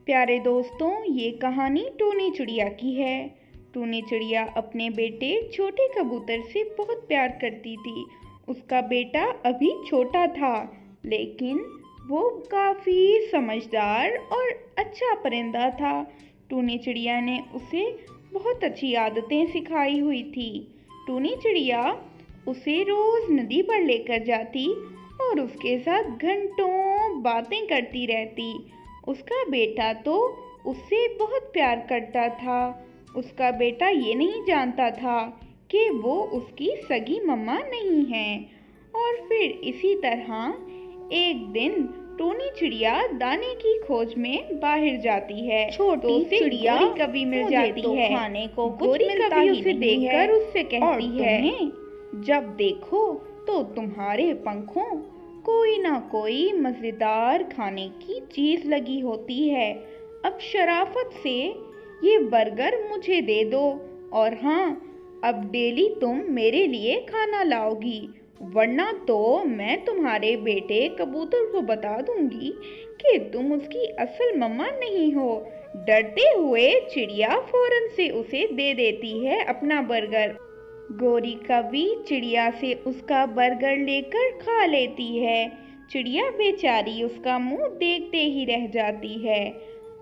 प्यारे दोस्तों, ये कहानी टूनी चिड़िया की है। टूनी चिड़िया अपने बेटे छोटे कबूतर से बहुत प्यार करती थी। उसका बेटा अभी छोटा था, लेकिन वो काफ़ी समझदार और अच्छा परिंदा था। टूनी चिड़िया ने उसे बहुत अच्छी आदतें सिखाई हुई थी। टूनी चिड़िया उसे रोज़ नदी पर लेकर जाती और उसके साथ घंटों बातें करती रहती। उसका बेटा तो उससे बहुत प्यार करता था। उसका बेटा ये नहीं जानता था कि वो उसकी सगी मम्मा नहीं है। और फिर इसी तरह एक दिन टूनी चिड़िया दाने की खोज में बाहर जाती है। छोटी चिड़िया कभी मिल मुझे जाती तो है। खाने को कुछ गोरी मिलता कभी ही उसे नहीं देखकर है। उससे कहती और है, तुम्हें जब देखो तो तुम्हारे पंखों कोई ना कोई मज़ेदार खाने की चीज़ लगी होती है। अब शराफत से ये बर्गर मुझे दे दो, और हाँ, अब डेली तुम मेरे लिए खाना लाओगी, वरना तो मैं तुम्हारे बेटे कबूतर को बता दूंगी कि तुम उसकी असल मम्मा नहीं हो। डरते हुए चिड़िया फौरन से उसे दे देती है अपना बर्गर। गोरी कभी चिड़िया से उसका बर्गर लेकर खा लेती है। चिड़िया बेचारी उसका मुंह देखते ही रह जाती है।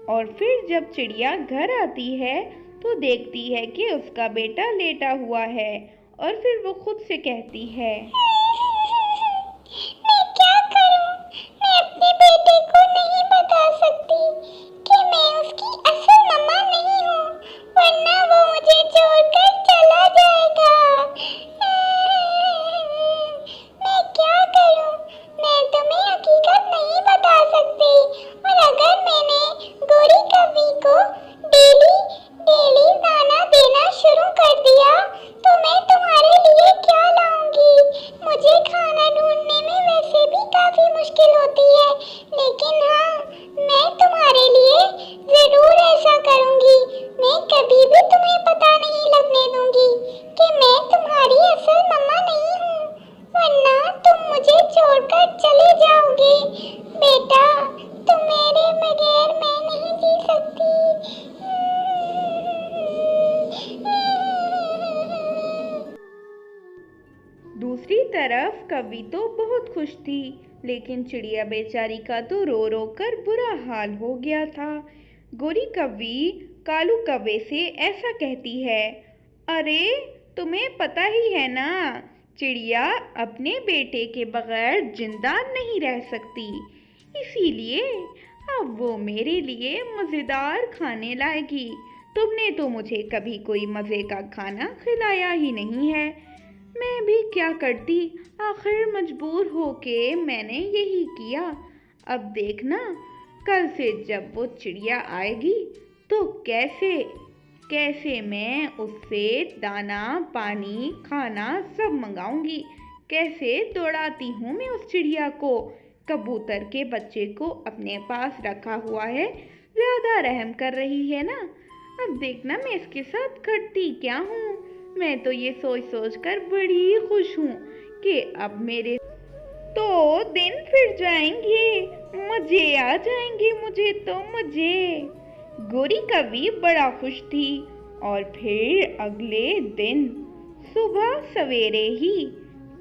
और फिर जब चिड़िया घर आती है तो देखती है कि उसका बेटा लेटा हुआ है, और फिर वो खुद से कहती है, मैं क्या करूं? मैं अपने बेटे को नहीं बता सकती कि मैं उसकी असल मम्मा नहीं हूँ, वरना वो मुझे छोड़कर चला जाएगा। मैं क्या करूं? मैं तुम्हें हकीकत नहीं बता सकती, और अगर मैंने गोरी कभी को डेली डेली दाना देना शुरू कर दिया तो मैं तुम्हारे लिए क्या लाऊंगी? मुझे खाना ढूंढने में वैसे भी काफी मुश्किल होती है, लेकिन हाँ, मैं तुम्हारे लिए जरूर ऐसा करूंगी। मैं कभी भी तुम्हें पता नहीं लगने दूंगी कि मैं तुम्हारी असल मम्मा नहीं हूँ, वरना तुम मुझे छोड़कर चले जाओगे। बेटा, तुम मेरे बगैर मैं नहीं जी सकती। दूसरी तरफ कवि तो बहुत खुश थी, लेकिन चिड़िया बेचारी का तो रो रो कर बुरा हाल हो गया था। गोरी कवि कालू कव्वे से ऐसा कहती है, अरे तुम्हें पता ही है ना, चिड़िया अपने बेटे के बगैर जिंदा नहीं रह सकती, इसीलिए अब वो मेरे लिए मज़ेदार खाने लाएगी। तुमने तो मुझे कभी कोई मज़े का खाना खिलाया ही नहीं है। मैं भी क्या करती, आखिर मजबूर होके मैंने यही किया। अब देखना, कल से जब वो चिड़िया आएगी तो कैसे कैसे मैं उससे दाना पानी खाना सब मंगाऊंगी। कैसे दौड़ाती हूँ मैं उस चिड़िया को। कबूतर के बच्चे को अपने पास रखा हुआ है, ज़्यादा रहम कर रही है ना। अब देखना मैं इसके साथ करती क्या हूँ। मैं तो ये सोच सोच कर बड़ी खुश हूँ कि अब मेरे तो दिन फिर जाएंगे, मजे आ जाएंगे मुझे तो मजे। गोरी कवि बड़ा खुश थी। और फिर अगले दिन सुबह सवेरे ही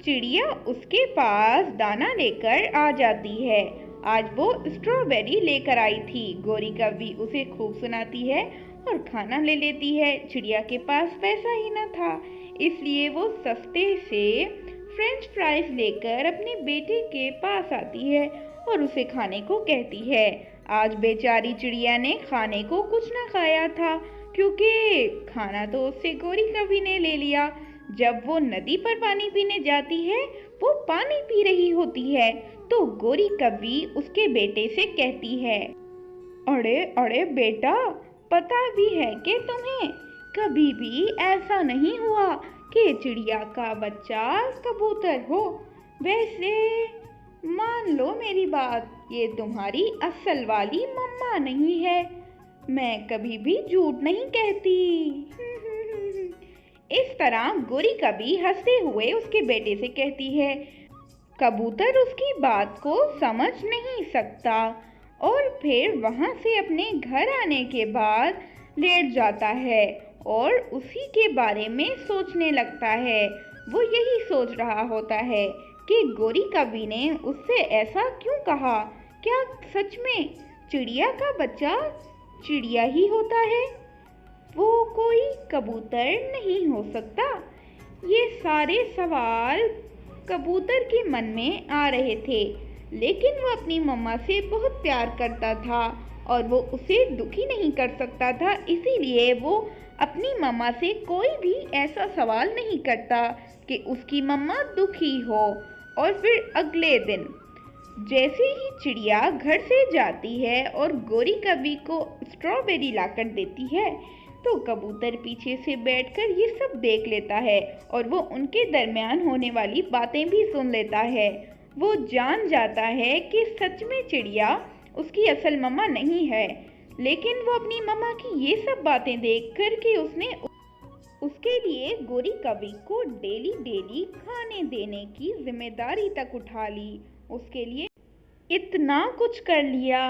चिड़िया उसके पास दाना लेकर आ जाती है। आज वो स्ट्रॉबेरी लेकर आई थी। गोरी कवि उसे खूब सुनाती है और खाना ले लेती है। चिड़िया के पास पैसा ही न था, इसलिए वो सस्ते से फ्रेंच फ्राइज लेकर अपने बेटे के पास आती है और उसे खाने को कहती है। आज बेचारी चिड़िया ने खाने को कुछ ना खाया था, क्योंकि खाना तो उससे गोरी कवि ने ले लिया। जब वो नदी पर पानी पीने जाती है, वो पानी पी रही होती है, तो गोरी कवि उसके बेटे से कहती है, अरे अरे बेटा, पता भी है कि तुम्हें कभी भी ऐसा नहीं हुआ कि चिड़िया का बच्चा कबूतर हो। वैसे मान लो मेरी बात, ये तुम्हारी असल वाली मम्मा नहीं है। मैं कभी भी झूठ नहीं कहती। इस तरह गोरी कभी हंसते हुए उसके बेटे से कहती है। कबूतर उसकी बात को समझ नहीं सकता और फिर वहाँ से अपने घर आने के बाद लेट जाता है और उसी के बारे में सोचने लगता है। वो यही सोच रहा होता है कि गोरी कवि ने उससे ऐसा क्यों कहा। क्या सच में चिड़िया का बच्चा चिड़िया ही होता है? वो कोई कबूतर नहीं हो सकता? ये सारे सवाल कबूतर के मन में आ रहे थे, लेकिन वो अपनी मम्मा से बहुत प्यार करता था और वो उसे दुखी नहीं कर सकता था, इसीलिए वो अपनी मम्मा से कोई भी ऐसा सवाल नहीं करता कि उसकी मम्मा दुखी हो। और फिर अगले दिन जैसे ही चिड़िया घर से जाती है और गोरी कवि को स्ट्रॉबेरी लाकर देती है, तो कबूतर पीछे से बैठकर ये सब देख लेता है और वो उनके दरमियान होने वाली बातें भी सुन लेता है। वो जान जाता है कि सच में चिड़िया उसकी असल मम्मा नहीं है, लेकिन वो अपनी मम्मा की ये सब बातें देख कर के उसने उसके लिए गोरी कवि को डेली डेली खाने देने की जिम्मेदारी तक उठा ली। उसके लिए इतना कुछ कर लिया,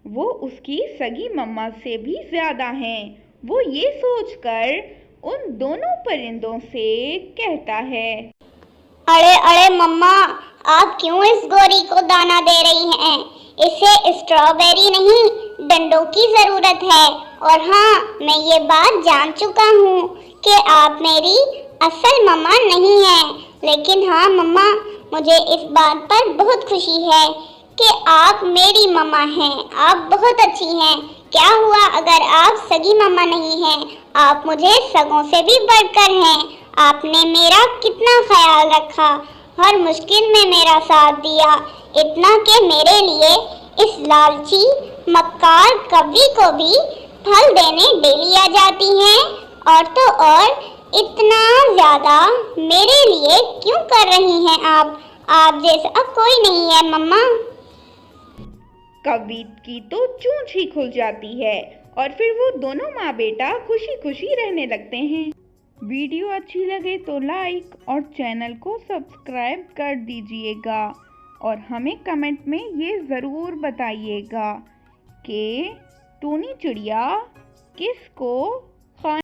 वो उसकी सगी मम्मा से भी ज्यादा हैं। वो ये सोचकर उन दोनों परिंदों से कहता है, अरे अरे मम्मा, आप क्यों इस गोरी को दाना दे रही हैं? इसे स्ट्रॉबेरी नहीं, डंडों की जरूरत है। और हाँ, मैं ये बात जान चुका हूँ कि आप मेरी असल मम्मा नहीं हैं, लेकिन हाँ मम्मा, मुझे इस बात पर बहुत खुशी है कि आप मेरी मम्मा हैं। आप बहुत अच्छी हैं। क्या हुआ अगर आप सगी मम्मा नहीं हैं? आप मुझे सगों से भी बढ़कर हैं। आपने मेरा कितना ख्याल रखा, हर मुश्किल में मेरा साथ दिया, इतना कि मेरे लिए इस लालची मक्कार कवि को भी फल देने डेली आ जाती हैं। और तो और इतना ज्यादा मेरे लिए क्यों कर रही हैं आप जैसा कोई नहीं है मम्मा। कवि की तो चोंच ही खुल जाती है और फिर वो दोनों माँ बेटा खुशी खुशी रहने लगते हैं। वीडियो अच्छी लगे तो लाइक और चैनल को सब्सक्राइब कर दीजिएगा और हमें कमेंट में ये ज़रूर बताइएगा कि टूनी चिड़िया किसको